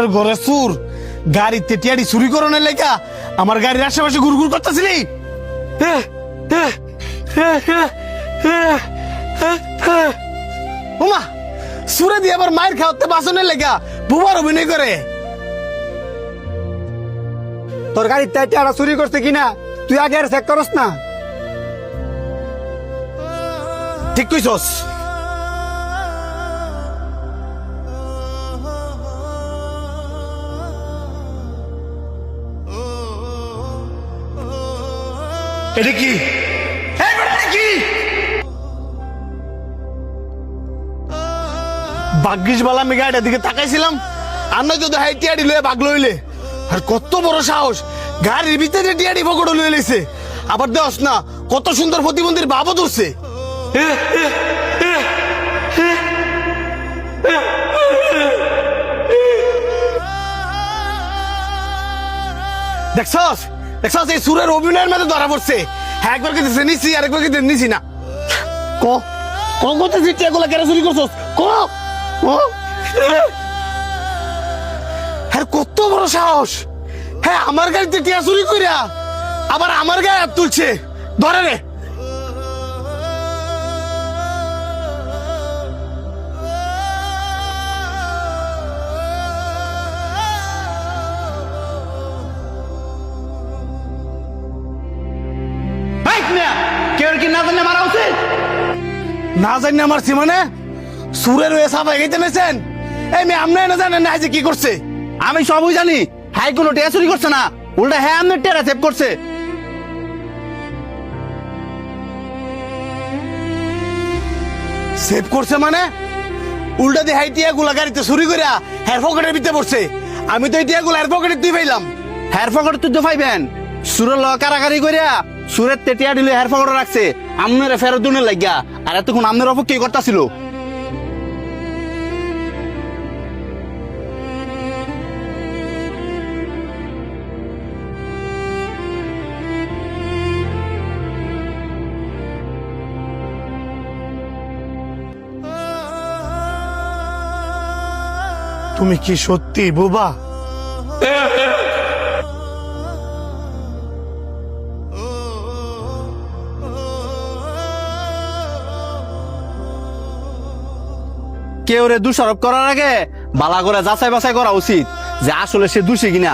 সুরের ঘরে সুর গাড়িতে টিয়ারি চুরি করানোর লেখা আমার গাড়ির আশেপাশে ঘুরঘুর করতেছিলি। ওমা সুরে দিয়ে আবার মায়ের খাওয়াতে বাসনের লেখা বুবার অভিনয় করে। তোর গাড়ির টিয়ারা চুরি করছে কিনা তুই আগে আর চেক করস না? ঠিক কইছস। এটা কি কি ভাগ্যিস বালা আমি গাড়িটার দিকে তাকাইছিলাম আর নয়তো দেখাই টিয়াডি লয়ে ভাগ লইলে। আর কত বড় সাহস গাড়ির ভিতরে টিয়াডি পকড় লয়ে লইছে। আবার দেওস না কত সুন্দর প্রতিবন্ধীর বাবও ধরছে। দেখছস দেখছস এই সুরের অভিনয়ের মধ্যে ধরা পড়ছে। হ্যাঁ একবার কিন্তু নিছি আর একবার কিন্তু নিছি না। ক কত টিয়াগুলা কেন চুরি করছস ক? হ্যাঁ কত বড় সাহস। হ্যাঁ আমার গাড়িতে টিয়া চুরি কইরা আবার আমার গায়ে হাত তুলছে। ধরে রে। কেউ কি না জানে মারা উচিত? না জানি মারছি মানে সুরের হয়ে সাফাই গাইতে নেছেন। এই মেয়ে আপনি না জানেন না যে কি করছে? আমি সবই জানি। হাই কোনো টেয়া চুরি করছে না, উল্টা হ্যাঁ আপনার টেরা সেভ করছে। সেভ করছে মানে উল্টা দিয়ে হাই টিয়া গুলা গাড়িতে চুরি করিয়া হেয়ার পকেটের ভিতরে পড়ছে। আমি তো এই টিয়া গুলা হেয়ার পকেটে দিয়ে পাইলাম। হেয়ার পকেট তুই তো পাইবেন সুরের ল কারাকারি করিয়া সুরের তেটিয়া দিলে হেয়ার পকেটে রাখছে আপনার ফেরত দুনের লাগিয়া। আর এতক্ষণ আপনার অপেক্ষা করতেছিল। তুমি কি সত্যি বোবা? কেউ রে দোষারোপ করার আগে বালা করে যাচাই বাছাই করা উচিত যে আসলে সে দোষী কিনা।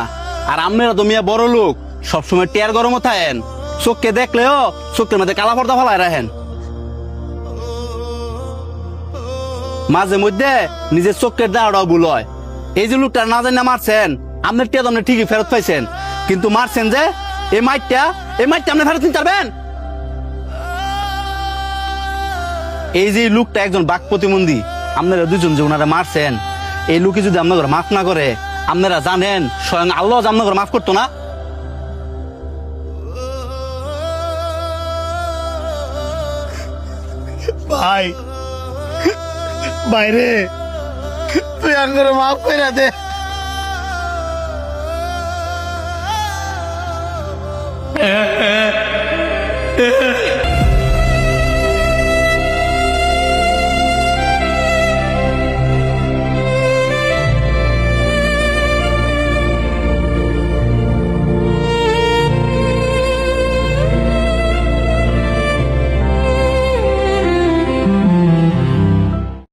আর আপনারা তো মিয়া বড় লোক, সবসময় টেয়ার গরম থাকেন, চোখকে দেখলেও চোখের মধ্যে কালা পর্দা ফেলায় রাখেন। মাঝে মধ্যে নিজের চোখের দাঁড়াও ভুল হয়। এই যে লোকটা না জানি না মারছেন, আপনার টিয়া তো আপনি ঠিকই ফেরত পাইছেন, কিন্তু মারছেন যে এই মাইটটা আপনি ফেরত নিতে পারবেন? এই যে লোকটা একজন বাক প্রতিবন্ধী, আপনারা দুজন যে ওনারা মারছেন, এই লোকে যদি আপনাদের মাফ না করে, আপনারা জানেন স্বয়ং আল্লাহ আপনাদের মাফ করতো না? ভাই বাইরে তুই আঙ্গুরে মাফ করে দে।